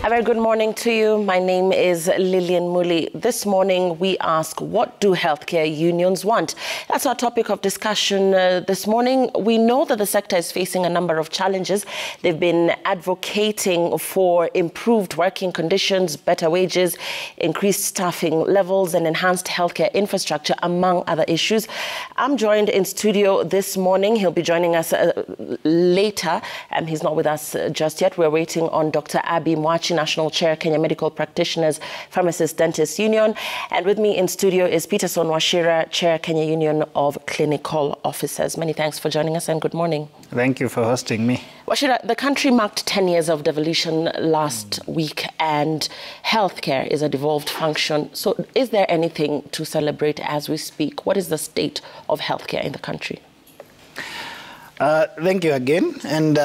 A very good morning to you. My name is Lillian Muli. This morning we ask, what do healthcare unions want? That's our topic of discussion this morning. We know that the sector is facing a number of challenges. They've been advocating for improved working conditions, better wages, increased staffing levels and enhanced healthcare infrastructure, among other issues. I'm joined in studio this morning. He'll be joining us later. He's not with us just yet. We're waiting on Dr. Abby Mwachi, National Chair, Kenya Medical Practitioners, Pharmacists, Dentists Union. And with me in studio is Peterson Wachira, Chair, Kenya Union of Clinical Officers. Many thanks for joining us and good morning. Thank you for hosting me. Wachira, the country marked 10 years of devolution last week, and healthcare is a devolved function. So is there anything to celebrate as we speak? What is the state of healthcare in the country? Thank you again. And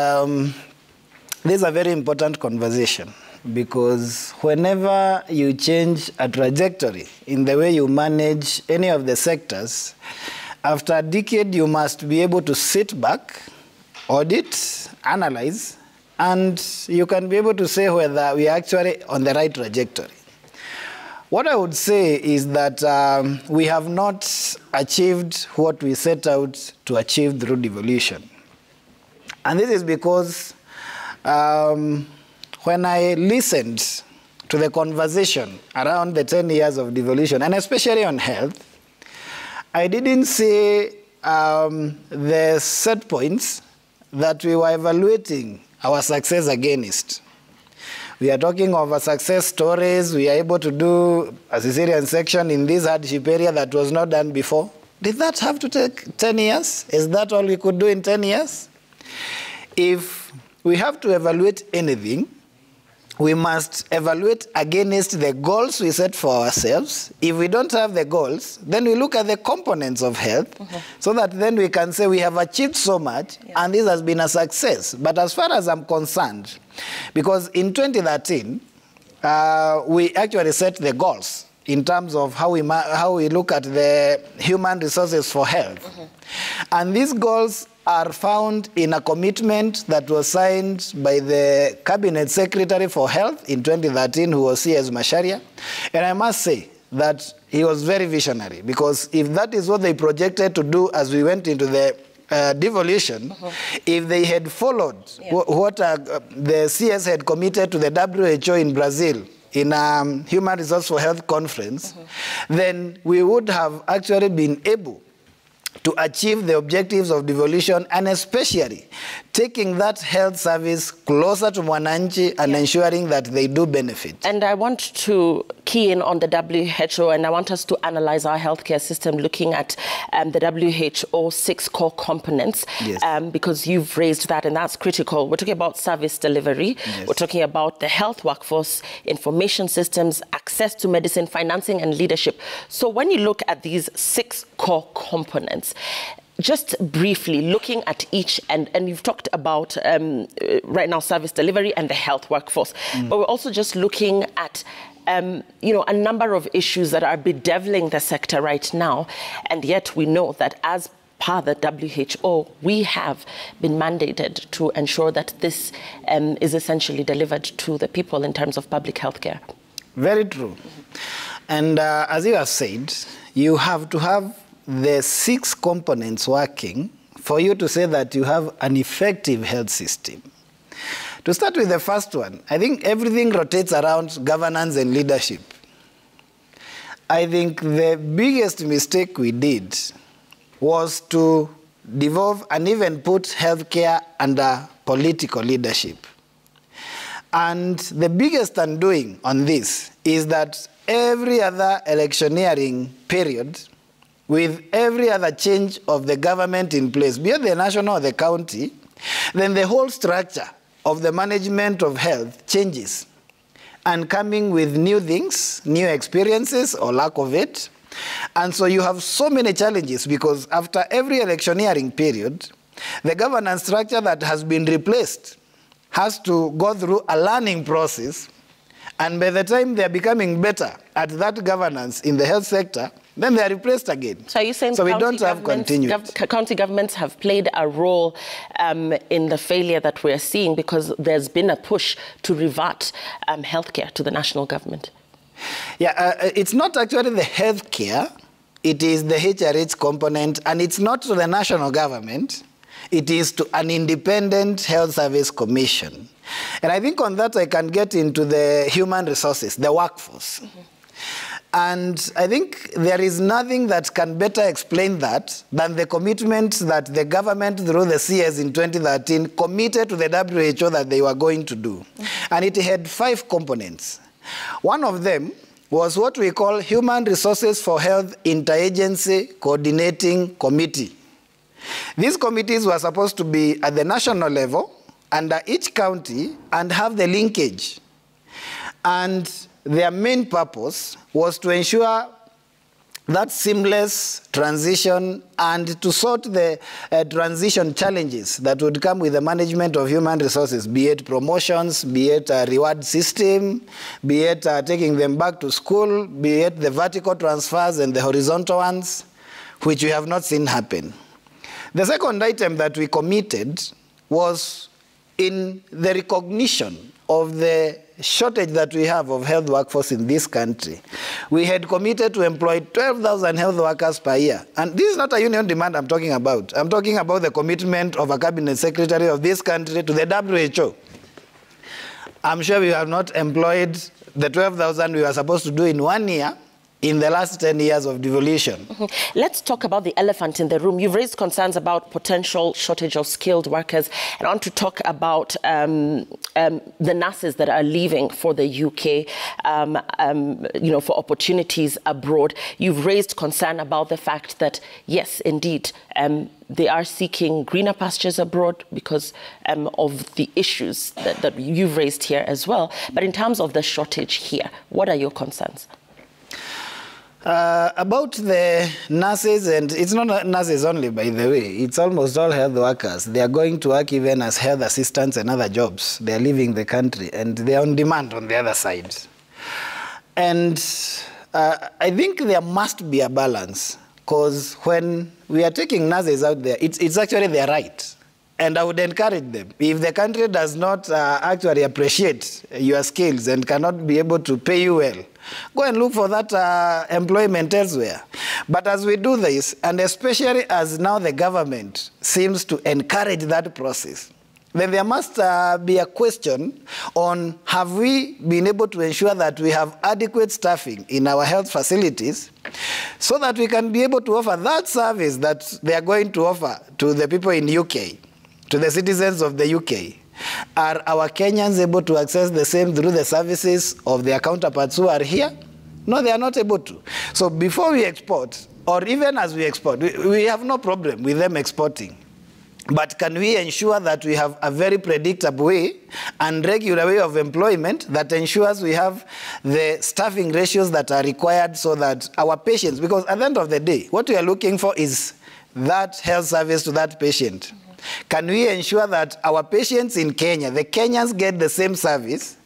this is a very important conversation, because whenever you change a trajectory in the way you manage any of the sectors, after a decade you must be able to sit back, audit, analyze, and you can be able to say whether we are actually on the right trajectory. What I would say is that we have not achieved what we set out to achieve through devolution. And this is because when I listened to the conversation around the 10 years of devolution, and especially on health, I didn't see the set points that we were evaluating our success against. We are talking of success stories. We are able to do a cesarean section in this hardship area that was not done before. Did that have to take 10 years? Is that all we could do in 10 years? If we have to evaluate anything, we must evaluate against the goals we set for ourselves. If we don't have the goals, then we look at the components of health, so that then we can say we have achieved so much, and this has been a success. But as far as I'm concerned, because in 2013, we actually set the goals in terms of how we look at the human resources for health. And these goals are found in a commitment that was signed by the Cabinet Secretary for Health in 2013, who was C.S. Macharia. And I must say that he was very visionary, because if that is what they projected to do as we went into the devolution, if they had followed what the CS had committed to the WHO in Brazil in a Human Resource for Health conference, then we would have actually been able to achieve the objectives of devolution, and especially taking that health service closer to Mwananchi and ensuring that they do benefit. And I want to key in on the WHO, and I want us to analyze our healthcare system looking at the WHO 6 core components, because you've raised that, and that's critical. We're talking about service delivery. We're talking about the health workforce, information systems, access to medicine, financing, and leadership. So when you look at these 6 core components, just briefly looking at each, and you've talked about right now service delivery and the health workforce, but we're also just looking at a number of issues that are bedeviling the sector right now, and yet we know that as per the WHO, we have been mandated to ensure that this is essentially delivered to the people in terms of public health care. Very true. And as you have said, you have to have the 6 components working for you to say that you have an effective health system. To start with the first one, I think everything rotates around governance and leadership. I think the biggest mistake we did was to devolve and even put healthcare under political leadership. And the biggest undoing on this is that every other electioneering period, with every other change of the government in place, be it the national or the county, then the whole structure of the management of health changes, and coming with new things, new experiences or lack of it. And so you have so many challenges, because after every electioneering period, the governance structure that has been replaced has to go through a learning process, and by the time they're becoming better at that governance in the health sector, then they are replaced again. So are you saying so we don't have continuity? County governments have played a role in the failure that we're seeing because there's been a push to revert healthcare to the national government? Yeah, it's not actually the healthcare. It is the HRH component, and it's not to the national government. It is to an independent health service commission. And I think on that I can get into the human resources, the workforce. Mm-hmm. And I think there is nothing that can better explain that than the commitment that the government through the CS in 2013 committed to the WHO that they were going to do. Mm-hmm. And it had 5 components. One of them was what we call Human Resources for Health Interagency Coordinating Committee. These committees were supposed to be at the national level under each county and have the linkage. And their main purpose was to ensure that seamless transition and to sort the transition challenges that would come with the management of human resources, be it promotions, be it a reward system, be it taking them back to school, be it the vertical transfers and the horizontal ones, which we have not seen happen. The second item that we committed was in the recognition of the shortage that we have of health workforce in this country. We had committed to employ 12,000 health workers per year. And this is not a union demand I'm talking about. I'm talking about the commitment of a cabinet secretary of this country to the WHO. I'm sure we have not employed the 12,000 we were supposed to do in 1 year in the last 10 years of devolution. Mm-hmm. Let's talk about the elephant in the room. You've raised concerns about potential shortage of skilled workers. And I want to talk about the nurses that are leaving for the UK, for opportunities abroad. You've raised concern about the fact that, yes, indeed, they are seeking greener pastures abroad because of the issues that you've raised here as well. But in terms of the shortage here, what are your concerns? About the nurses, and it's not nurses only, by the way, it's almost all health workers. They are going to work even as health assistants and other jobs. They are leaving the country, and they are on demand on the other side. And I think there must be a balance, because when we are taking nurses out there, it's actually their right. And I would encourage them. If the country does not actually appreciate your skills and cannot be able to pay you well, go and look for that employment elsewhere. But as we do this, and especially as now the government seems to encourage that process, then there must be a question on, have we been able to ensure that we have adequate staffing in our health facilities so that we can be able to offer that service that they are going to offer to the people in UK, to the citizens of the UK. Are our Kenyans able to access the same through the services of their counterparts who are here? No, they are not able to. So before we export, or even as we export, we have no problem with them exporting. But can we ensure that we have a very predictable way and regular way of employment that ensures we have the staffing ratios that are required so that our patients, because at the end of the day, what we are looking for is that health service to that patient. Can we ensure that our patients in Kenya, the Kenyans, get the same service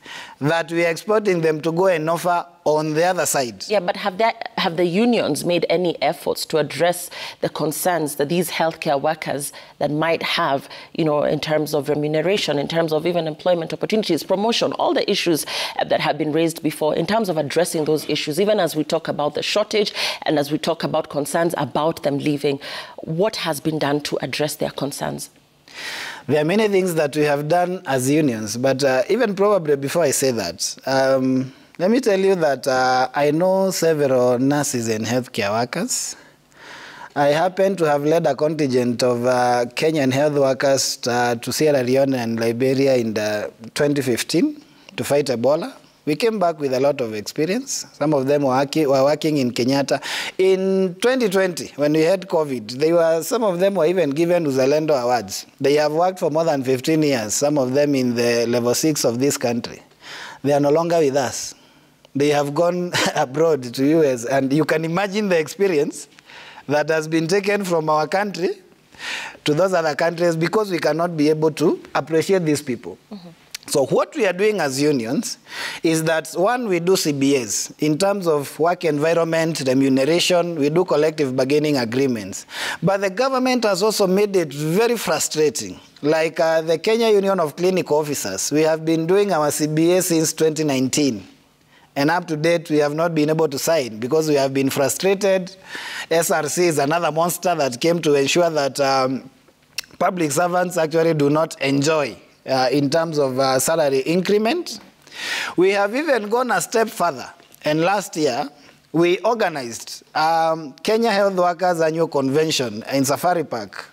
that we are exporting them to go and offer on the other side? Yeah, but have the unions made any efforts to address the concerns that these healthcare workers that might have, in terms of remuneration, in terms of even employment opportunities, promotion, all the issues that have been raised before, in terms of addressing those issues, even as we talk about the shortage and as we talk about concerns about them leaving, what has been done to address their concerns? There are many things that we have done as unions, but even probably before I say that, let me tell you that I know several nurses and healthcare workers. I happen to have led a contingent of Kenyan health workers to Sierra Leone and Liberia in 2015 to fight Ebola. We came back with a lot of experience. Some of them were working in Kenyatta. In 2020, when we had COVID, some of them were even given Uzalendo Awards. They have worked for more than 15 years, some of them in the level 6 of this country. They are no longer with us. They have gone abroad to US, and you can imagine the experience that has been taken from our country to those other countries because we cannot be able to appreciate these people. Mm-hmm. So what we are doing as unions is that, one, we do CBAs in terms of work environment, remuneration, we do collective bargaining agreements. But the government has also made it very frustrating. Like the Kenya Union of Clinical Officers, we have been doing our CBA since 2019. And up to date, we have not been able to sign because we have been frustrated. SRC is another monster that came to ensure that public servants actually do not enjoy in terms of salary increment. We have even gone a step further. And last year, we organized Kenya Health Workers Annual Convention in Safari Park.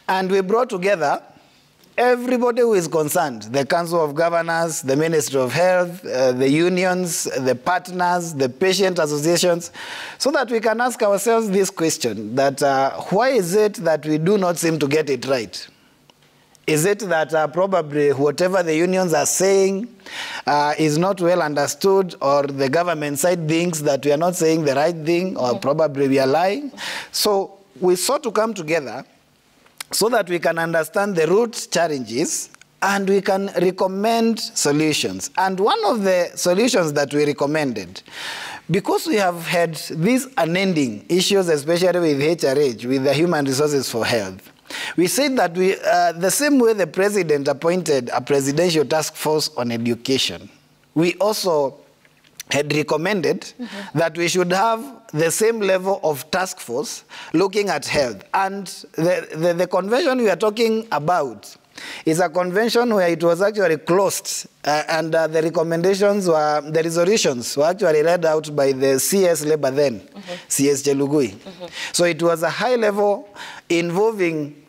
And we brought together everybody who is concerned, the Council of Governors, the Ministry of Health, the unions, the partners, the patient associations, so that we can ask ourselves this question, that why is it that we do not seem to get it right? Is it that probably whatever the unions are saying is not well understood, or the government side thinks that we are not saying the right thing, or probably we are lying? So we sought to come together so that we can understand the root challenges and we can recommend solutions. And one of the solutions that we recommended, because we have had these unending issues, especially with HRH, with the Human Resources for Health, we said that we, the same way the president appointed a presidential task force on education, we also had recommended that we should have the same level of task force looking at health. And the convention we are talking about is a convention where it was actually closed, and the recommendations were, the resolutions were actually read out by the CS Labor then, CS Chelugui. So it was a high level involving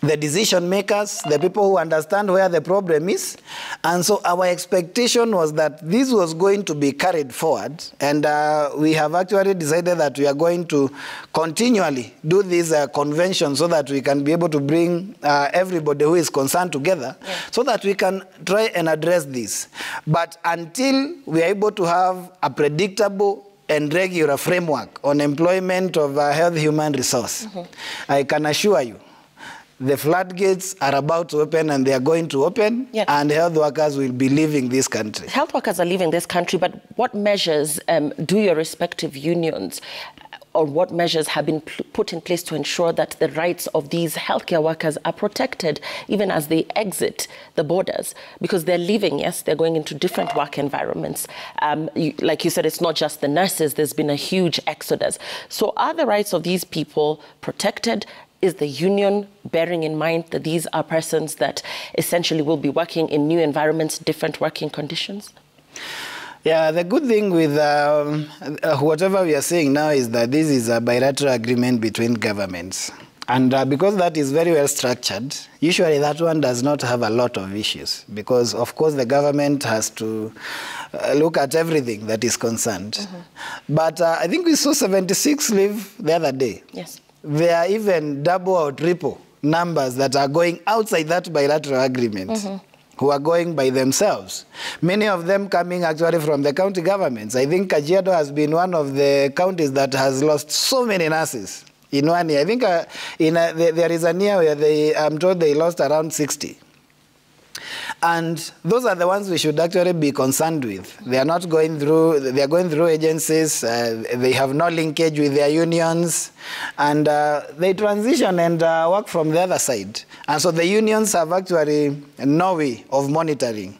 the decision makers, the people who understand where the problem is. And so our expectation was that this was going to be carried forward. And we have actually decided that we are going to continually do this convention so that we can be able to bring everybody who is concerned together, so that we can try and address this. But until we are able to have a predictable and regular framework on employment of health human resource, I can assure you, the floodgates are about to open, and they are going to open, and health workers will be leaving this country. Health workers are leaving this country, but what measures do your respective unions, or what measures have been put in place to ensure that the rights of these healthcare workers are protected even as they exit the borders? Because they're leaving, yes, they're going into different work environments. Like you said, it's not just the nurses, there's been a huge exodus. So are the rights of these people protected? Is the union bearing in mind that these are persons that essentially will be working in new environments, different working conditions? Yeah, the good thing with whatever we are saying now is that this is a bilateral agreement between governments. And because that is very well structured, usually that one does not have a lot of issues, because, of course, the government has to look at everything that is concerned. But I think we saw 76 leave the other day. Yes. There are even double or triple numbers that are going outside that bilateral agreement, who are going by themselves. Many of them coming actually from the county governments. I think Kajiado has been one of the counties that has lost so many nurses in 1 year. I think there is a year where I'm told they lost around 60. And those are the ones we should actually be concerned with. They are not going through, they are going through agencies, they have no linkage with their unions, and they transition and work from the other side. And so the unions have actually no way of monitoring.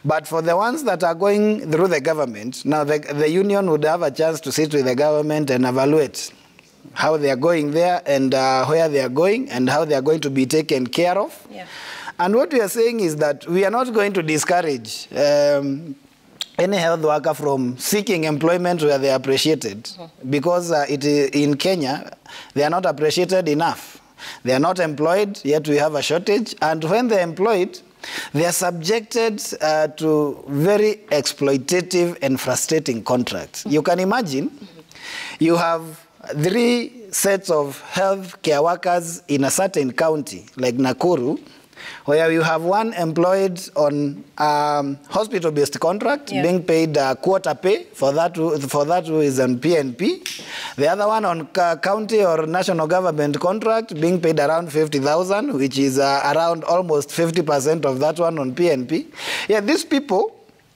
But for the ones that are going through the government, now the union would have a chance to sit with the government and evaluate how they are going there, and where they are going, and how they are going to be taken care of. And what we are saying is that we are not going to discourage any health worker from seeking employment where they are appreciated, because in Kenya, they are not appreciated enough. They are not employed, yet we have a shortage. And when they're employed, they are subjected to very exploitative and frustrating contracts. You can imagine, you have 3 sets of health care workers in a certain county, like Nakuru, where you have one employed on hospital-based contract, being paid quarter pay for that who is on PNP. The other one on county or national government contract, being paid around 50,000, which is around almost 50% of that one on PNP. Yeah, these people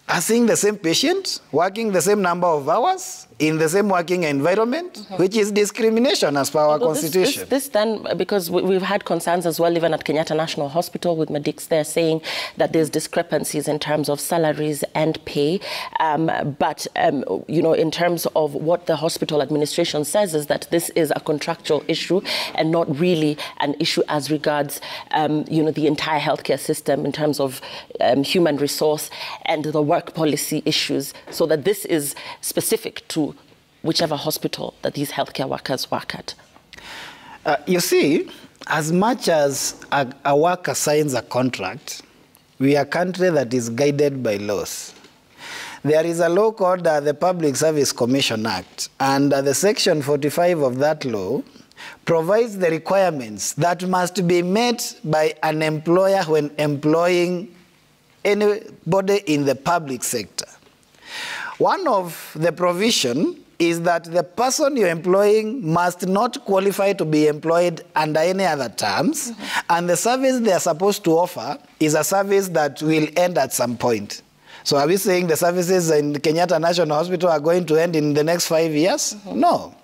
are seeing the same patients, working the same number of hours, in the same working environment, which is discrimination as per our constitution. This then, because we've had concerns as well, even at Kenyatta National Hospital with medics there saying that there's discrepancies in terms of salaries and pay. But, you know, in terms of what the hospital administration says is that this is a contractual issue and not really an issue as regards, you know, the entire healthcare system in terms of human resource and the work policy issues, so that this is specific to whichever hospital that these healthcare workers work at. You see, as much as a worker signs a contract, we are a country that is guided by laws. There is a law called the Public Service Commission Act, and the section 45 of that law provides the requirements that must be met by an employer when employing anybody in the public sector. One of the provision is that the person you're employing must not qualify to be employed under any other terms, and the service they are supposed to offer is a service that will end at some point. So are we saying the services in Kenyatta National Hospital are going to end in the next 5 years? No.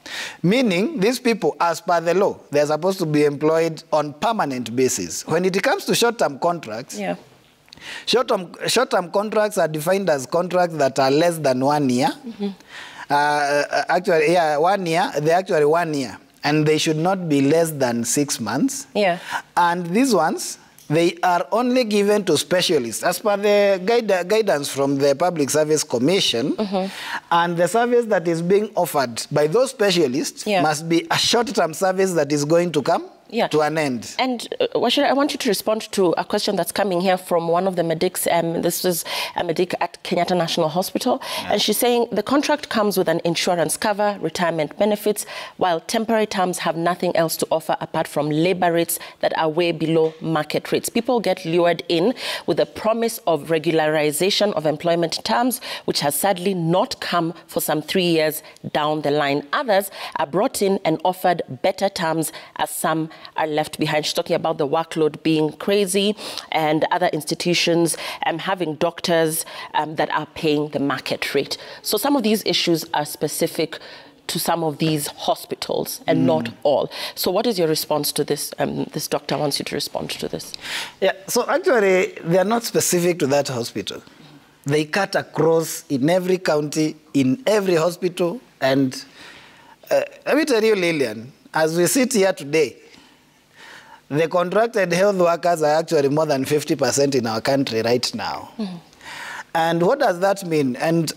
Meaning, these people, as per the law, they're supposed to be employed on permanent basis. When it comes to short-term contracts, short-term contracts are defined as contracts that are less than 1 year. Actually, 1 year. They're actually 1 year, and they should not be less than 6 months. And these ones, they are only given to specialists as per the guidance from the Public Service Commission. And the service that is being offered by those specialists must be a short-term service that is going to come to an end. And Wachira, I want you to respond to a question that's coming here from one of the medics. This is a medic at Kenyatta National Hospital. And she's saying the contract comes with an insurance cover, retirement benefits, while temporary terms have nothing else to offer apart from labor rates that are way below market rates. People get lured in with the promise of regularization of employment terms, which has sadly not come for some 3 years down the line. Others are brought in and offered better terms as some are left behind. She's talking about the workload being crazy and other institutions having doctors that are paying the market rate. So some of these issues are specific to some of these hospitals and not all. So what is your response to this? This doctor wants you to respond to this. Yeah, so actually they are not specific to that hospital. They cut across in every county, in every hospital. And let me tell you, Lillian, as we sit here today, the contracted health workers are actually more than 50% in our country right now. And what does that mean? And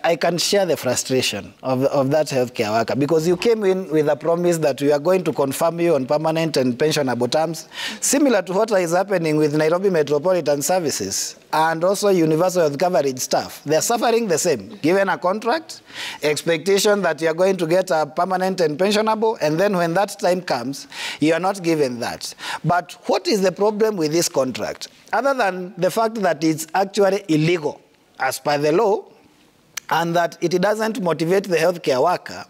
I can share the frustration of that healthcare worker, because you came in with a promise that we are going to confirm you on permanent and pensionable terms, similar to what is happening with Nairobi Metropolitan Services and also universal health coverage staff. They're suffering the same. Given a contract, expectation that you are going to get a permanent and pensionable, and then when that time comes, you are not given that. But what is the problem with this contract? Other than the fact that it's actually illegal as per the law, and that it doesn't motivate the healthcare worker,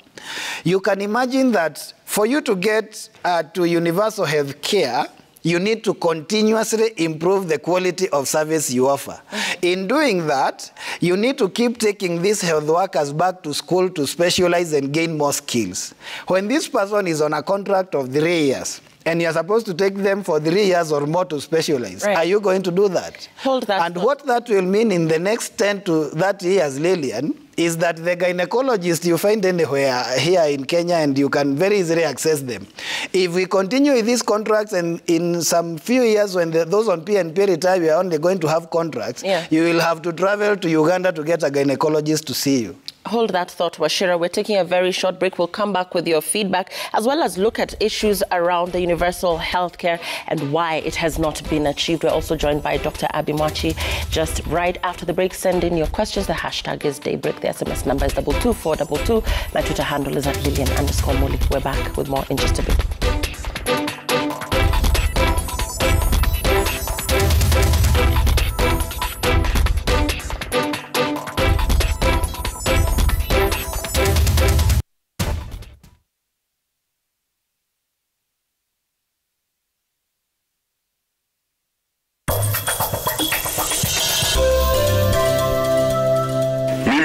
you can imagine that for you to get to universal health care, you need to continuously improve the quality of service you offer. In doing that, you need to keep taking these health workers back to school to specialize and gain more skills. When this person is on a contract of 3 years, and you're supposed to take them for 3 years or more to specialize, are you going to do that? Hold that. And what that will mean in the next 10 to 30 years, Lillian, is that the gynecologists you find anywhere here in Kenya, and you can very easily access them. If we continue with these contracts, and in some few years when those on PNP retire, we are only going to have contracts, you will have to travel to Uganda to get a gynecologist to see you. Hold that thought, Wachira. We're taking a very short break. We'll come back with your feedback, as well as look at issues around the universal healthcare and why it has not been achieved. We're also joined by Dr. Abby Mwachi. Just right after the break, send in your questions. The hashtag is Daybreak. The SMS number is 22422. My Twitter handle is @Lillian_Muli. We're back with more in just a bit.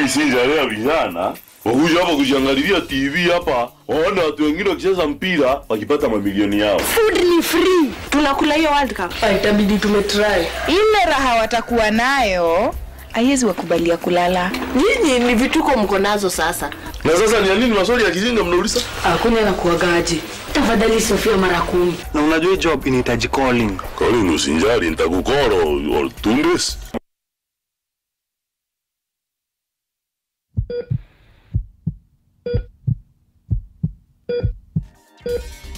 Mimi sinjalea vijana wakuja hapa kujiangalilia TV hapa, waona watu wengine wakicheza mpira wakipata mamilioni yao. Food ni free. Tunakula hiyo World Cup. Itabidi tumetry. Ile raha watakuwa nayo haiwezi wakubalia kulala. Nyinyi ni vituko mko nazo sasa. Na sasa ni nini maswali ya kijinga mnauliza? Hakuna na kuagaje. Tafadhali Sofia mara 10. Na unajua job inahitaji calling. Calling usinjali nitakukoro or tundes.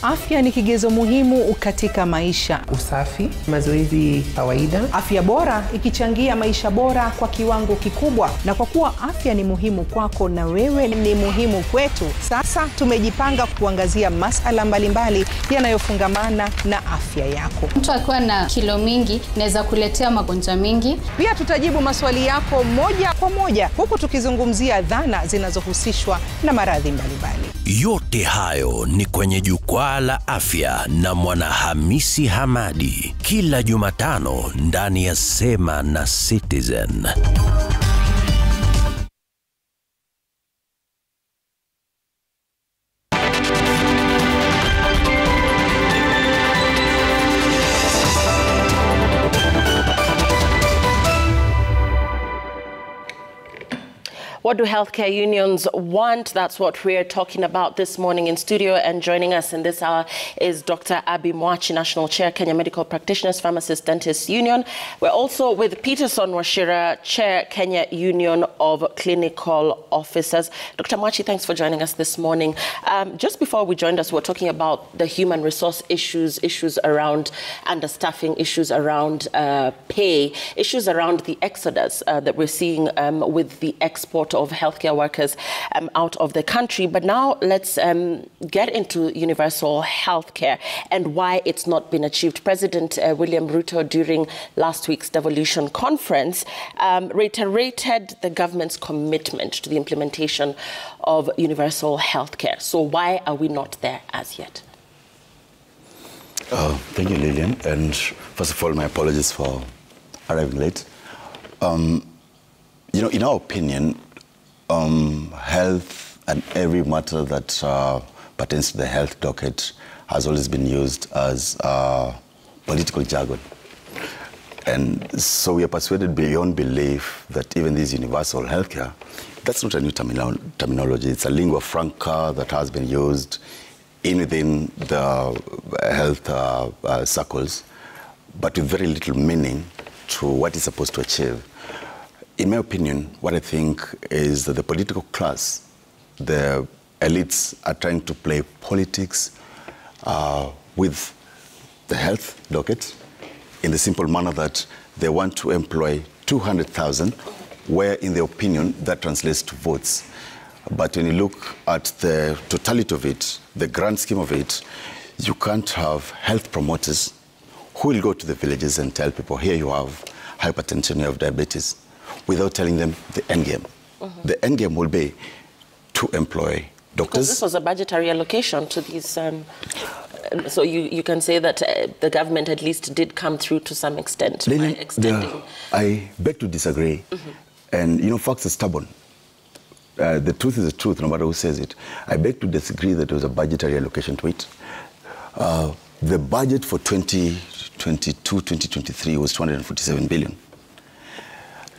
Afya ni kigezo muhimu katika maisha. Usafi, mazoezi kawaida. Afya bora ikichangia maisha bora kwa kiwango kikubwa. Na kwa kuwa afya ni muhimu kwako na wewe ni muhimu kwetu, sasa tumejipanga kuangazia masuala mbalimbali yanayofungamana na afya yako. Mtu akiwa na kilo mingi inaweza kuletea magonjwa mingi. Pia tutajibu maswali yako moja kwa moja, huku tukizungumzia dhana zinazohusishwa na maradhi mbalimbali. Yote hayo ni kwenye jukwaa la afya na Mwanahamisi Hamadi, kila Jumatano ndani ya Sema na Citizen. What do healthcare unions want? That's what we're talking about this morning in studio. And joining us in this hour is Dr. Abby Mwachi, National Chair, Kenya Medical Practitioners, Pharmacists, Dentists Union. We're also with Peterson Washira, Chair, Kenya Union of Clinical Officers. Dr. Mwachi, thanks for joining us this morning. Just before we joined us, we were talking about the human resource issues around understaffing, issues around pay, issues around the exodus that we're seeing with the export of healthcare workers out of the country. But now let's get into universal healthcare and why it's not been achieved. President William Ruto, during last week's devolution conference, reiterated the government's commitment to the implementation of universal healthcare. So why are we not there as yet? Thank you, Lillian. And first of all, my apologies for arriving late. You know, in our opinion, health and every matter that pertains to the health docket has always been used as political jargon. And so we are persuaded beyond belief that even this universal healthcare, that's not a new terminology. It's a lingua franca that has been used within the health circles, but with very little meaning to what it's supposed to achieve. In my opinion, what I think is that the political class, the elites, are trying to play politics with the health docket in the simple manner that they want to employ 200,000, where in their opinion that translates to votes. But when you look at the totality of it, the grand scheme of it, you can't have health promoters who will go to the villages and tell people, here you have hypertension, you have diabetes, without telling them the end game. The end game will be to employ doctors. Because this was a budgetary allocation to these, so you can say that the government at least did come through to some extent by extending. I beg to disagree. And you know, facts are stubborn. The truth is the truth, no matter who says it. I beg to disagree that there was a budgetary allocation to it. The budget for 2022-2023 was 247 billion.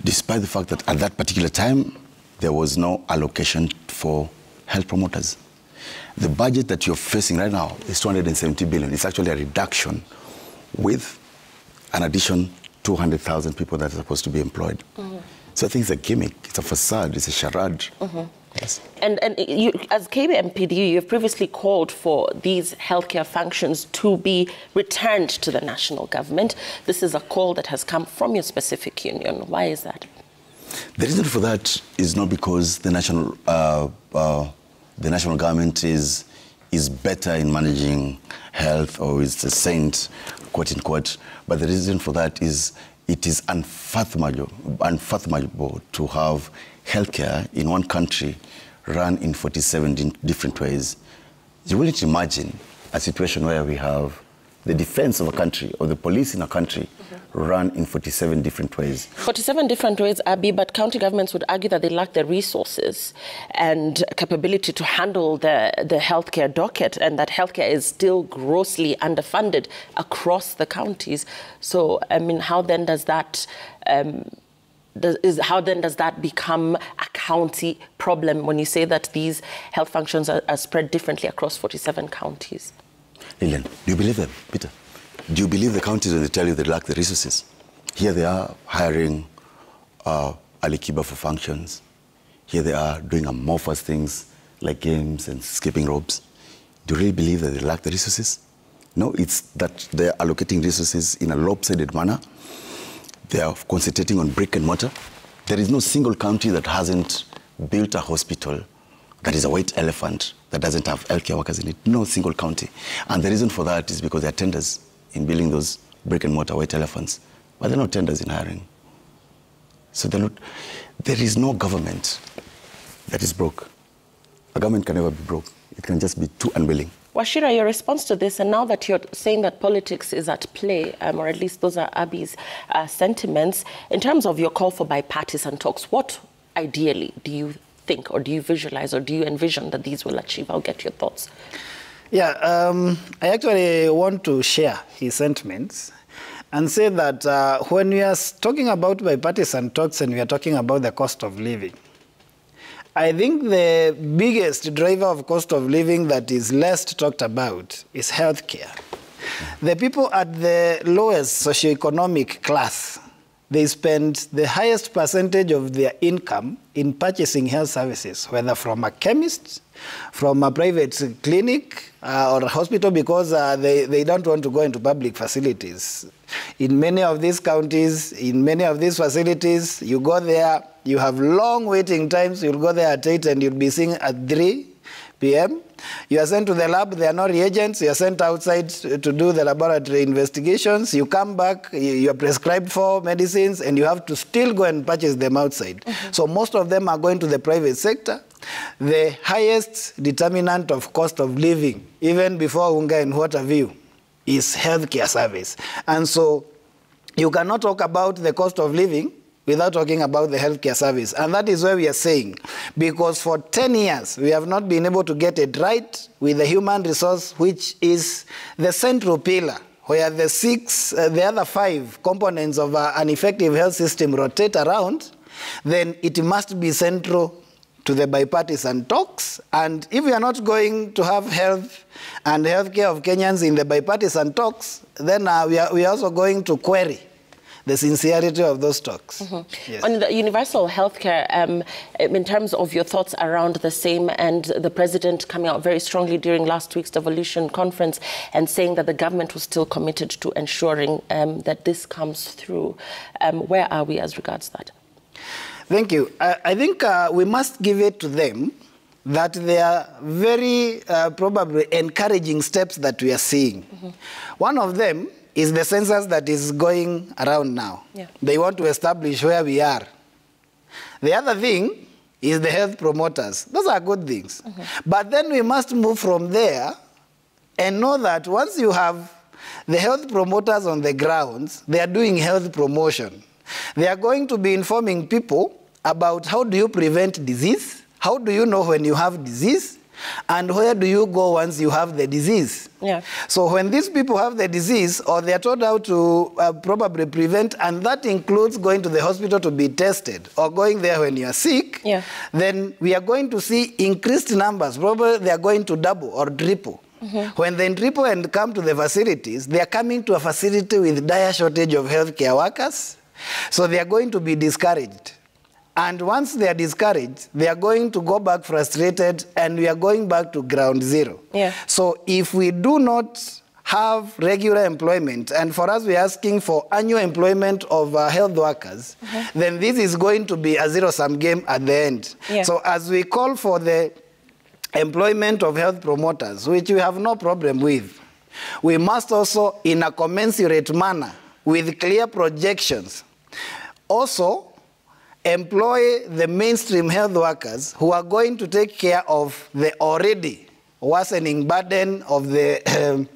Despite the fact that at that particular time, there was no allocation for health promoters. The budget that you're facing right now is 270 billion. It's actually a reduction with an addition 200,000 people that are supposed to be employed. So I think it's a gimmick, it's a facade, it's a charade. Yes. And you, as KBMPDU, you've previously called for these healthcare functions to be returned to the national government. This is a call that has come from your specific union. Why is that? The reason for that is not because the national government is better in managing health or is a saint, quote unquote, but the reason for that is it is unfathomable to have healthcare in one country run in 47 different ways. You wouldn't imagine a situation where we have the defense of a country or the police in a country run in 47 different ways. 47 different ways, Abby, but county governments would argue that they lack the resources and capability to handle the healthcare docket, and that healthcare is still grossly underfunded across the counties. So, I mean, how then does that become a county problem when you say that these health functions are spread differently across 47 counties? Lillian, do you believe them, Peter? Do you believe the counties when they tell you they lack the resources? Here they are hiring Ali Kiba for functions. Here they are doing amorphous things like games and skipping ropes. Do you really believe that they lack the resources? No, it's that they're allocating resources in a lopsided manner. They are concentrating on brick and mortar. There is no single county that hasn't built a hospital that is a white elephant that doesn't have healthcare workers in it. No single county. And the reason for that is because there are tenders in building those brick and mortar white elephants, but there are no tenders in hiring. So there is no government that is broke. A government can never be broke. It can just be too unwilling. Wachira, your response to this, and now that you're saying that politics is at play, or at least those are Abby's sentiments, in terms of your call for bipartisan talks, what ideally do you think, or do you visualize, or do you envision that these will achieve? I'll get your thoughts. Yeah, I actually want to share his sentiments and say that when we are talking about bipartisan talks and we are talking about the cost of living, I think the biggest driver of cost of living that is less talked about is healthcare. The people at the lowest socioeconomic class, they spend the highest percentage of their income in purchasing health services, whether from a chemist, from a private clinic, or a hospital, because they don't want to go into public facilities. In many of these counties, in many of these facilities, you go there, you have long waiting times. You'll go there at 8 and you'll be seeing at 3 p.m. You are sent to the lab. There are no reagents. You are sent outside to do the laboratory investigations. You come back. You are prescribed for medicines, and you have to still go and purchase them outside. So most of them are going to the private sector. The highest determinant of cost of living, even before Unga and Waterview, is healthcare service. And so you cannot talk about the cost of living without talking about the healthcare service. And that is where we are saying, because for 10 years, we have not been able to get it right with the human resource, which is the central pillar, where the other 5 components of an effective health system rotate around, then it must be central to the bipartisan talks. And if we are not going to have health and healthcare of Kenyans in the bipartisan talks, then we are also going to query the sincerity of those talks. Yes. On the universal healthcare, in terms of your thoughts around the same, and the president coming out very strongly during last week's devolution conference and saying that the government was still committed to ensuring that this comes through, where are we as regards that? Thank you. I think we must give it to them that they are very probably encouraging steps that we are seeing. One of them is the census that is going around now. Yeah. They want to establish where we are. The other thing is the health promoters. Those are good things. But then we must move from there and know that once you have the health promoters on the grounds, they are doing health promotion. They are going to be informing people about how do you prevent disease, how do you know when you have disease, and where do you go once you have the disease. Yeah. So when these people have the disease, or they are told how to probably prevent, and that includes going to the hospital to be tested, or going there when you are sick, then we are going to see increased numbers. Probably they are going to double or triple. When they triple and come to the facilities, they are coming to a facility with dire shortage of healthcare workers. So they are going to be discouraged. And once they are discouraged, they are going to go back frustrated, and we are going back to ground zero. Yeah. So if we do not have regular employment, and for us we are asking for annual employment of health workers, then this is going to be a zero-sum game at the end. Yeah. So as we call for the employment of health promoters, which we have no problem with, we must also, in a commensurate manner, with clear projections, also employ the mainstream health workers who are going to take care of the already worsening burden of the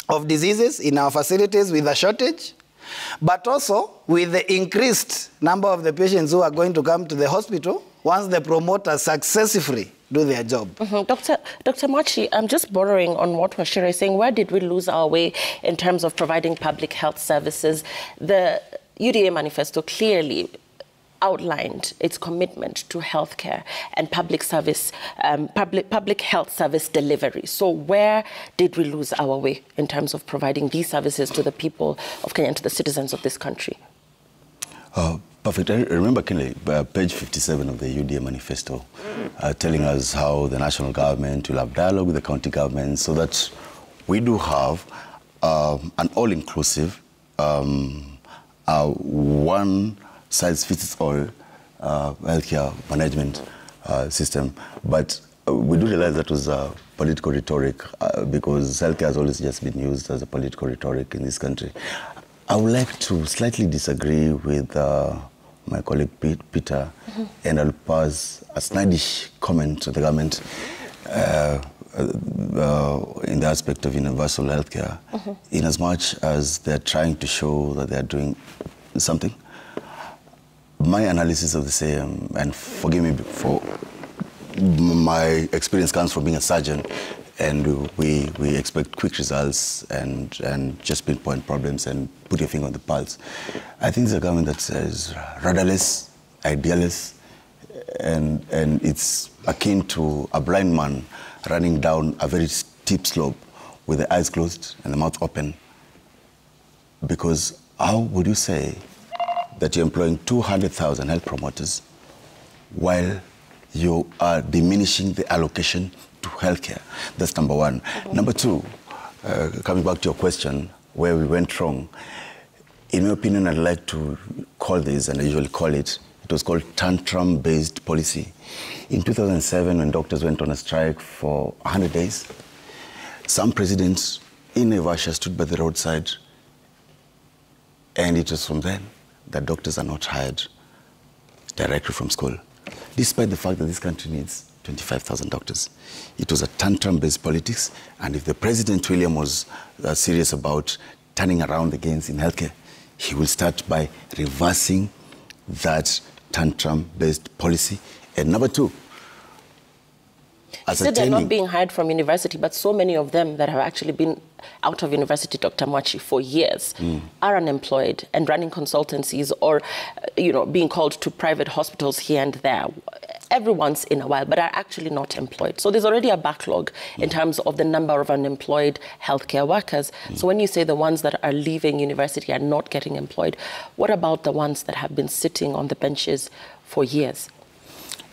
of diseases in our facilities with a shortage, but also with the increased number of the patients who are going to come to the hospital once the promoters successfully do their job. Dr. Mwachi, I'm just borrowing on what Wachira is saying. Where did we lose our way in terms of providing public health services? The UDA manifesto clearly outlined its commitment to healthcare and public health service delivery. So where did we lose our way in terms of providing these services to the people of Kenya and to the citizens of this country? Perfect. I remember, Kinley, page 57 of the UDA manifesto, telling us how the national government will have dialogue with the county government so that we do have an all-inclusive, one-size-fits-all healthcare management system. But we do realize that was political rhetoric because healthcare has always just been used as a political rhetoric in this country. I would like to slightly disagree with my colleague Peter, and I'll pass a snideish comment to the government in the aspect of universal healthcare, in as much as they're trying to show that they're doing something. My analysis of the same, and forgive me for my experience comes from being a surgeon, and we expect quick results and just pinpoint problems and put your finger on the pulse. I think it's a government that is radarless, idealist, and it's akin to a blind man running down a very steep slope with the eyes closed and the mouth open. Because how would you say that you're employing 200,000 health promoters while you are diminishing the allocation to healthcare? That's number one. Number two, coming back to your question, where we went wrong, in my opinion, I'd like to call this, and I usually call it, it was called tantrum-based policy. In 2007, when doctors went on a strike for 100 days, some presidents in Naivasha stood by the roadside, and it was from then that doctors are not hired directly from school, despite the fact that this country needs 25,000 doctors. It was a tantrum-based politics, and if the President William was serious about turning around the gains in healthcare, he will start by reversing that tantrum-based policy. And number two, you said they're not being hired from university, but so many of them that have actually been out of university, Dr. Mwachi, for years are unemployed and running consultancies or, being called to private hospitals here and there every once in a while, but are actually not employed. So there's already a backlog in terms of the number of unemployed healthcare workers. So when you say the ones that are leaving university are not getting employed, what about the ones that have been sitting on the benches for years?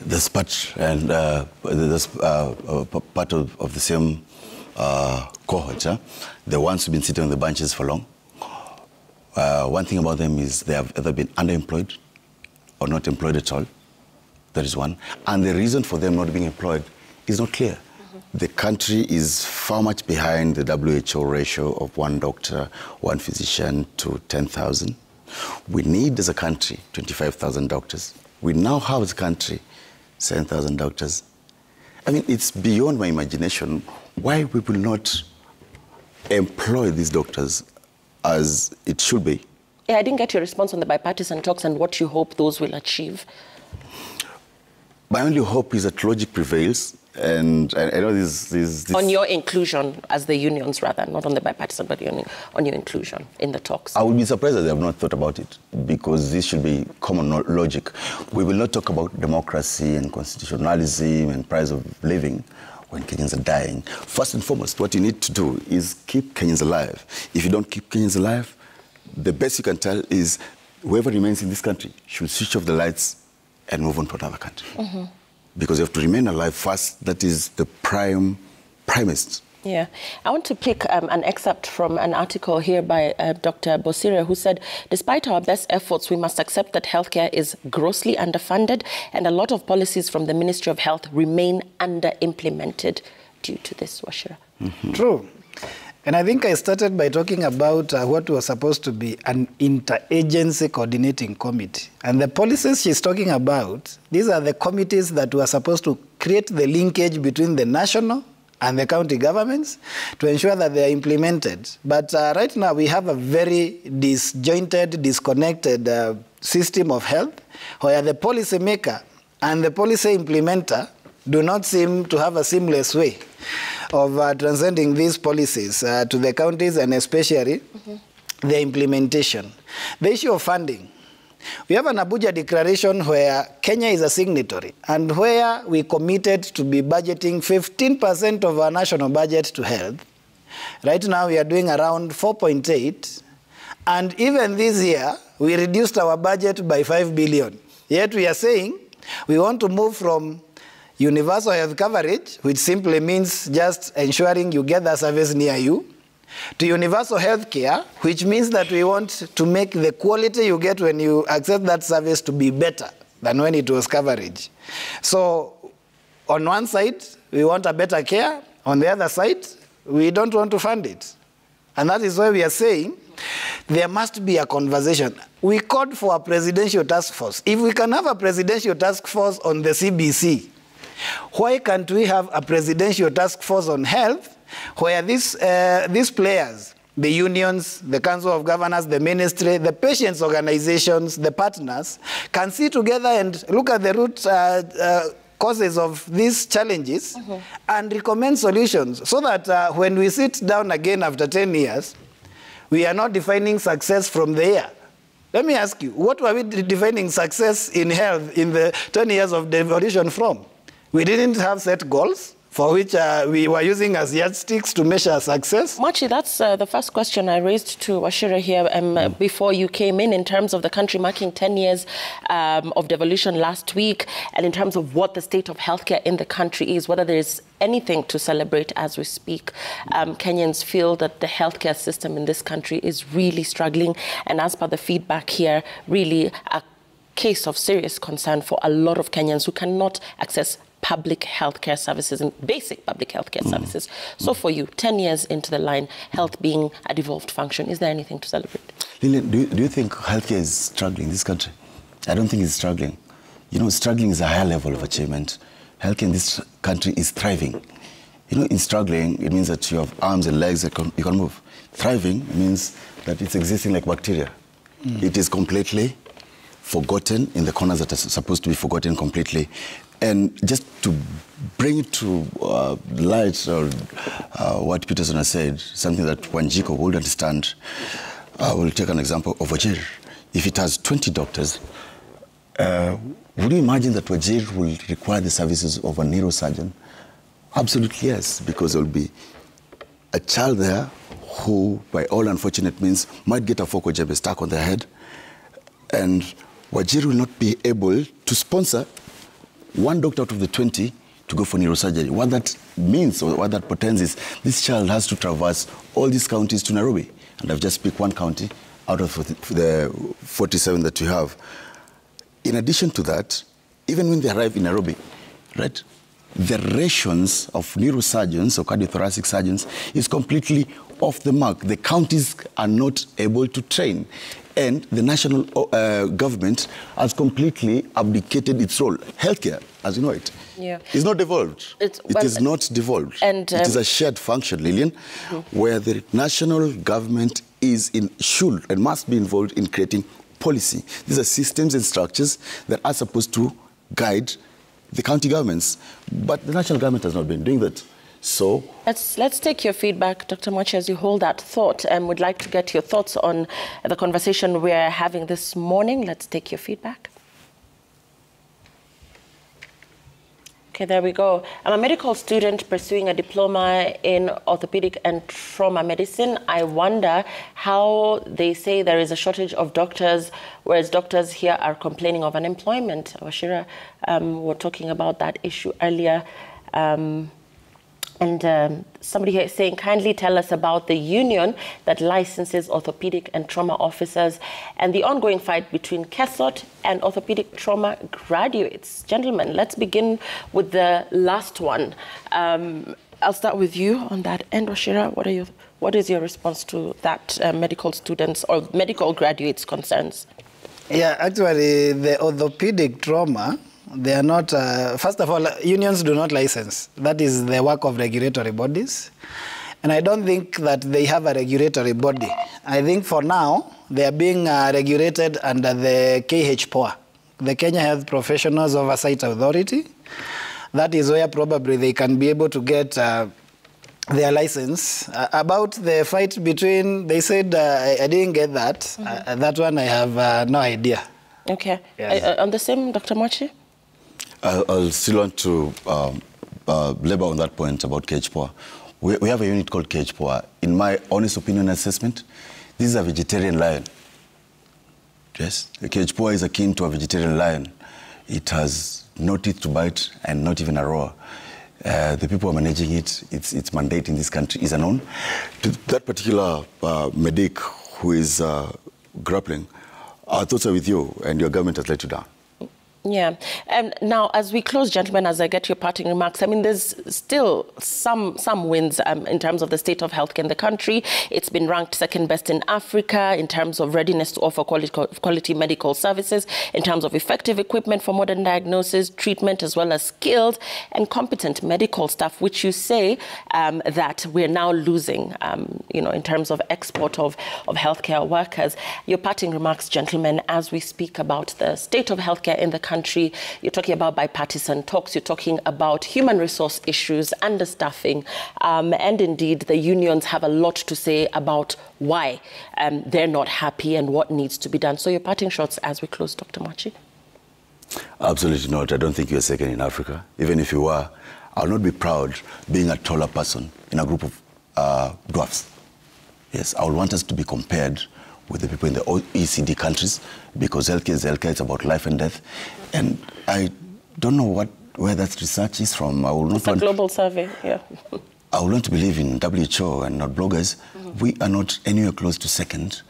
That's part, and that's part of the same cohort. The ones who've been sitting on the benches for long. One thing about them is they have either been underemployed or not employed at all. That is one. And the reason for them not being employed is not clear. The country is far much behind the WHO ratio of 1 doctor, 1 physician to 10,000. We need, as a country, 25,000 doctors. We now have, as a country, 7,000 doctors. I mean, it's beyond my imagination why we will not employ these doctors as it should be. Yeah, I didn't get your response on the bipartisan talks and what you hope those will achieve. My only hope is that logic prevails, and I know this... On your inclusion as the unions, rather, not on the bipartisan, but on your inclusion in the talks. I would be surprised that they have not thought about it, because this should be common logic. We will not talk about democracy and constitutionalism and price of living when Kenyans are dying. First and foremost, what you need to do is keep Kenyans alive. If you don't keep Kenyans alive, the best you can tell is whoever remains in this country should switch off the lights and move on to another country. Because you have to remain alive first. That is the primest. Yeah. I want to pick an excerpt from an article here by Dr. Bosire, who said, despite our best efforts, we must accept that healthcare is grossly underfunded and a lot of policies from the Ministry of Health remain under-implemented due to this, Wachira. True. And I think I started by talking about what was supposed to be an interagency coordinating committee. And the policies she's talking about, these are the committees that were supposed to create the linkage between the national and the county governments to ensure that they are implemented. But right now we have a very disjointed, disconnected system of health where the policymaker and the policy implementer do not seem to have a seamless way of transcending these policies to the counties and especially the implementation. The issue of funding. We have an Abuja declaration where Kenya is a signatory and where we committed to be budgeting 15% of our national budget to health. Right now we are doing around 4.8, and even this year we reduced our budget by 5 billion. Yet we are saying we want to move from universal health coverage, which simply means just ensuring you get the service near you, to universal health care, which means that we want to make the quality you get when you access that service to be better than when it was coverage. So on one side, we want a better care. On the other side, we don't want to fund it. And that is why we are saying there must be a conversation. We called for a presidential task force. If we can have a presidential task force on the CBC, why can't we have a presidential task force on health where these players, the unions, the Council of Governors, the ministry, the patients' organizations, the partners, can sit together and look at the root causes of these challenges and recommend solutions so that when we sit down again after 10 years, we are not defining success from the year. Let me ask you, what were we defining success in health in the 10 years of devolution from? We didn't have set goals for which we were using as yardsticks to measure success. Machi, that's the first question I raised to Wachira here before you came in terms of the country marking 10 years of devolution last week, and in terms of what the state of healthcare in the country is, whether there is anything to celebrate as we speak. Kenyans feel that the healthcare system in this country is really struggling, and as per the feedback here, really a case of serious concern for a lot of Kenyans who cannot access public healthcare services and basic public healthcare services. So for you, 10 years into the line, health being a devolved function, is there anything to celebrate? Lillian, do you think healthcare is struggling in this country? I don't think it's struggling. You know, struggling is a higher level of achievement. Healthcare in this country is thriving. You know, in struggling, it means that you have arms and legs that you can move. Thriving means that it's existing like bacteria. It is completely forgotten in the corners that are supposed to be forgotten completely. And just to bring it to light what Peterson has said, something that Wanjiko would understand, we'll take an example of Wajir. If it has 20 doctors, would you imagine that Wajir will require the services of a neurosurgeon? Absolutely yes, because there will be a child there who, by all unfortunate means, might get a focal jab stuck on their head, and Wajir will not be able to sponsor one doctor out of the 20 to go for neurosurgery. What that means, or what that portends, is this child has to traverse all these counties to Nairobi. And I've just picked one county out of the 47 that you have. In addition to that, even when they arrive in Nairobi, right, the rations of neurosurgeons or cardiothoracic surgeons is completely off the mark. The counties are not able to train. And the national government has completely abdicated its role. Healthcare, as you know it, is not devolved. It is not devolved. And, it is a shared function, Lillian, where the national government should and must be involved in creating policy. These are systems and structures that are supposed to guide the county governments. But the national government has not been doing that. So let's take your feedback, Dr. Mochi, as you hold that thought, and would like to get your thoughts on the conversation we're having this morning. Let's take your feedback. Okay, there we go. I'm a medical student pursuing a diploma in orthopedic and trauma medicine. I wonder how they say there is a shortage of doctors, whereas doctors here are complaining of unemployment. Wachira, we were talking about that issue earlier. And somebody here is saying, kindly tell us about the union that licenses orthopedic and trauma officers and the ongoing fight between KESOT and orthopedic trauma graduates. Gentlemen, let's begin with the last one. I'll start with you on that end, Wachira. What is your response to that medical students or medical graduates' concerns? Yeah, actually, the orthopedic trauma They are not, first of all, unions do not license. That is the work of regulatory bodies. And I don't think that they have a regulatory body. I think for now, they are being regulated under the KHPOA, the Kenya Health Professionals Oversight Authority. That is where probably they can be able to get their license. About the fight between, they said, I didn't get that. That one I have no idea. Okay. Yes. On the same, Dr. Mwachi? I'll still want to labor on that point about KHPOA. We have a unit called KHPOA. In my honest opinion assessment, this is a vegetarian lion. Yes, the KHPOA is akin to a vegetarian lion. It has no teeth to bite and not even a roar. The people who are managing it, its mandate in this country is unknown. To that particular medic who is grappling, our thoughts are with you, and your government has let you down. Yeah. Now, as we close, gentlemen, as I get your parting remarks, I mean, there's still some wins in terms of the state of healthcare in the country. It's been ranked second best in Africa in terms of readiness to offer quality medical services, in terms of effective equipment for modern diagnosis, treatment, as well as skilled and competent medical staff, which you say that we're now losing, in terms of export of healthcare workers. Your parting remarks, gentlemen, as we speak about the state of healthcare in the country. You're talking about bipartisan talks, you're talking about human resource issues, understaffing, and indeed the unions have a lot to say about why they're not happy and what needs to be done. So your parting shots as we close, Dr. Mwachi? Absolutely not. I don't think you're second in Africa. Even if you were, I would not be proud being a taller person in a group of dwarfs. Yes, I would want us to be compared with the people in the OECD countries, because healthcare is healthcare, it's about life and death. And I don't know where that research is from. I will not it's a global survey, yeah. I would want to believe in WHO and not bloggers. We are not anywhere close to second.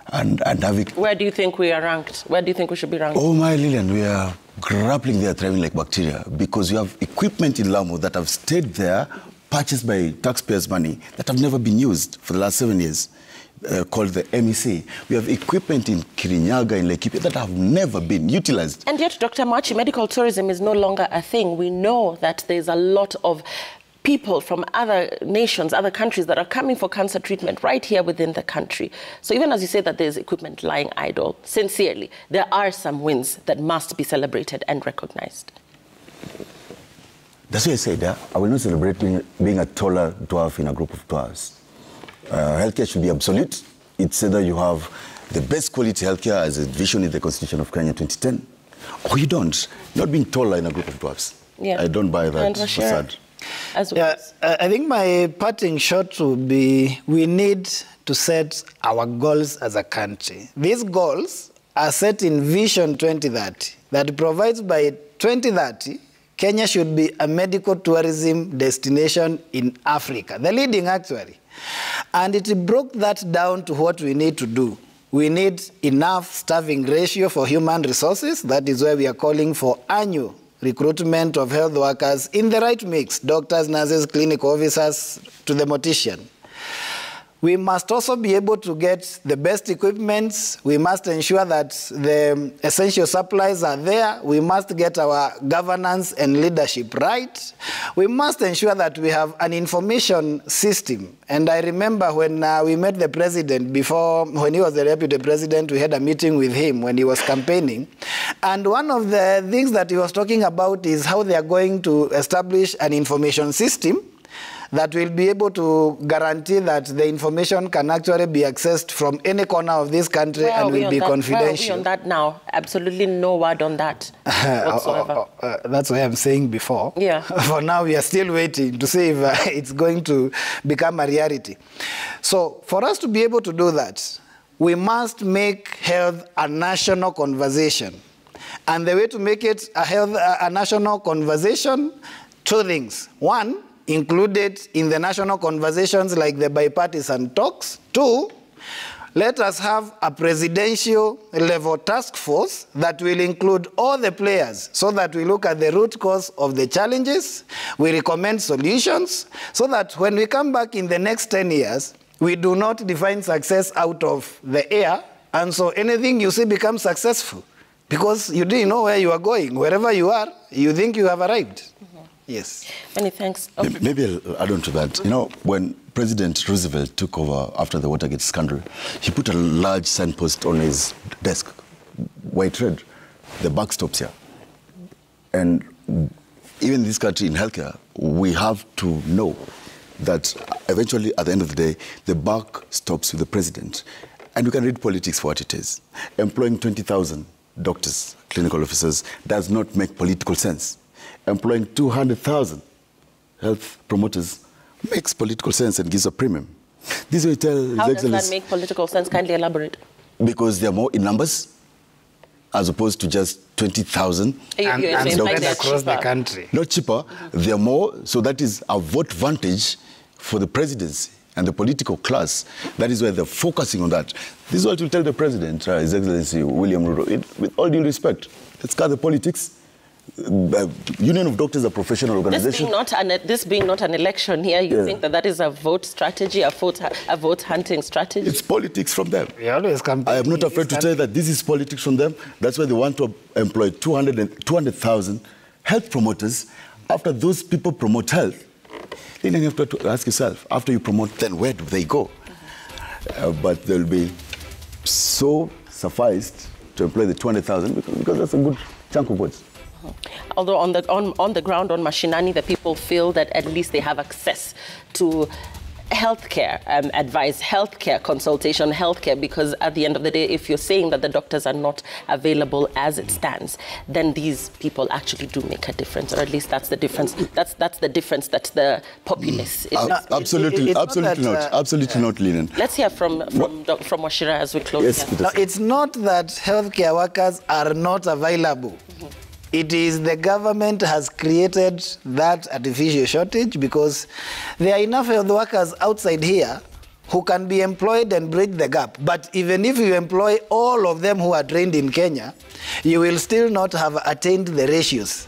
And having... Where do you think we are ranked? Where do you think we should be ranked? Oh my Lillian, we are grappling there, thriving like bacteria, because we have equipment in Lamu that have stayed there, purchased by taxpayers' money, that have never been used for the last 7 years. Called the MEC. We have equipment in Kirinyaga, in Laikipia, that have never been utilized. And yet, Dr. Mwachi, medical tourism is no longer a thing. We know that there's a lot of people from other nations, other countries that are coming for cancer treatment right here within the country. So even as you say that there's equipment lying idle, sincerely, there are some wins that must be celebrated and recognized. That's why I said I will not celebrate being a taller dwarf in a group of dwarfs. Healthcare should be absolute. It's either you have the best quality healthcare as a vision in the Constitution of Kenya 2010, or you don't. Not being taller in a group of dwarfs. Yeah. I don't buy that facade. I think my parting shot would be, we need to set our goals as a country. These goals are set in Vision 2030, that provides by 2030, Kenya should be a medical tourism destination in Africa, the leading actually. And it broke that down to what we need to do. We need enough staffing ratio for human resources. That is why we are calling for annual recruitment of health workers in the right mix, doctors, nurses, clinical officers, to the mortician. We must also be able to get the best equipment. We must ensure that the essential supplies are there. We must get our governance and leadership right. We must ensure that we have an information system. And I remember when we met the president before, when he was the deputy president, we had a meeting with him when he was campaigning. And one of the things that he was talking about is how they are going to establish an information system that will be able to guarantee that the information can actually be accessed from any corner of this country and will be confidential. Where are we on that now? Absolutely no word on that whatsoever. That's what I'm saying before. Yeah. For now, we are still waiting to see if it's going to become a reality. So for us to be able to do that, we must make health a national conversation. And the way to make it a national conversation, two things. One, included in the national conversations like the bipartisan talks. Two, let us have a presidential level task force that will include all the players so that we look at the root cause of the challenges, we recommend solutions, so that when we come back in the next 10 years, we do not define success out of the air, and so anything you see becomes successful. because you didn't know where you are going. Wherever you are, you think you have arrived. Yes. Many thanks. Oh. Maybe I'll add on to that. You know, when President Roosevelt took over after the Watergate scandal, he put a large signpost on his desk, white red, the buck stops here. And even in this country, in healthcare, we have to know that eventually, at the end of the day, the buck stops with the president. And we can read politics for what it is. Employing 20,000 doctors, clinical officers, does not make political sense. Employing 200,000 health promoters makes political sense and gives a premium. This will tell His How Excellency. does that make political sense? Kindly elaborate. Because they are more in numbers, as opposed to just 20,000. And spread across the country. Not cheaper, they are more, so that is a vote vantage for the presidency and the political class. That is why they're focusing on that. This is what will tell the president, His Excellency William Ruto, with all due respect. Let's cut the politics. Union of Doctors are a professional organization. This being not an election here, you think that is a vote strategy, a vote hunting strategy? It's politics from them. We always come. I am not afraid to tell you that this is politics from them. That's why they want to employ 200,000 health promoters. After those people promote health, then you have to ask yourself, after you promote, then where do they go? But they'll be so sufficed to employ the 200,000 because that's a good chunk of votes. Although on the ground, on Mashinani, the people feel that at least they have access to healthcare advice, healthcare consultation, healthcare, because at the end of the day, if you're saying that the doctors are not available as it stands, then these people actually do make a difference, or at least that's the difference. That's the difference that the populace is. Absolutely not, Linen. Let's hear from Wachira as we close. Yes, no, it's not that healthcare workers are not available. It is the government has created that artificial shortage because there are enough health workers outside here who can be employed and bridge the gap. But even if you employ all of them who are trained in Kenya, you will still not have attained the ratios.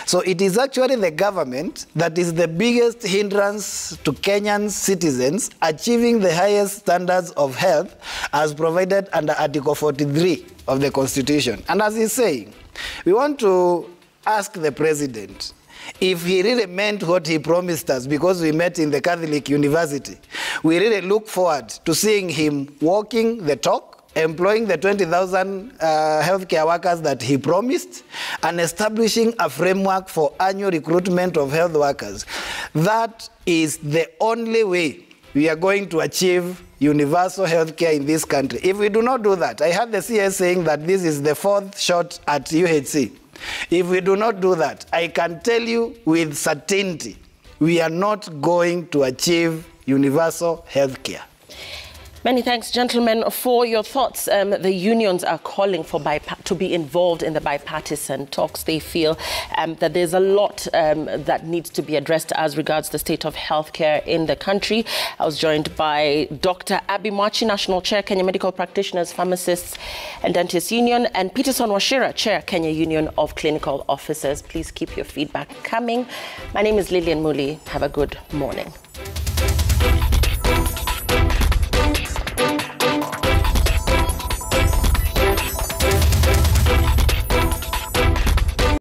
So it is actually the government that is the biggest hindrance to Kenyan citizens achieving the highest standards of health as provided under Article 43 of the Constitution. And as he's saying, we want to ask the president if he really meant what he promised us, because we met in the Catholic University. We really look forward to seeing him walking the talk, employing the 20,000 healthcare workers that he promised, and establishing a framework for annual recruitment of health workers. That is the only way we are going to achieve universal healthcare in this country. If we do not do that, I heard the CS saying that this is the fourth shot at UHC. If we do not do that, I can tell you with certainty, we are not going to achieve universal healthcare. Many thanks, gentlemen, for your thoughts. The unions are calling for to be involved in the bipartisan talks. They feel that there's a lot that needs to be addressed as regards the state of healthcare in the country. I was joined by Dr. Abby Mwachi, National Chair, Kenya Medical Practitioners, Pharmacists and Dentists Union, and Peterson Wachira, Chair, Kenya Union of Clinical Officers. Please keep your feedback coming. My name is Lillian Muli. Have a good morning.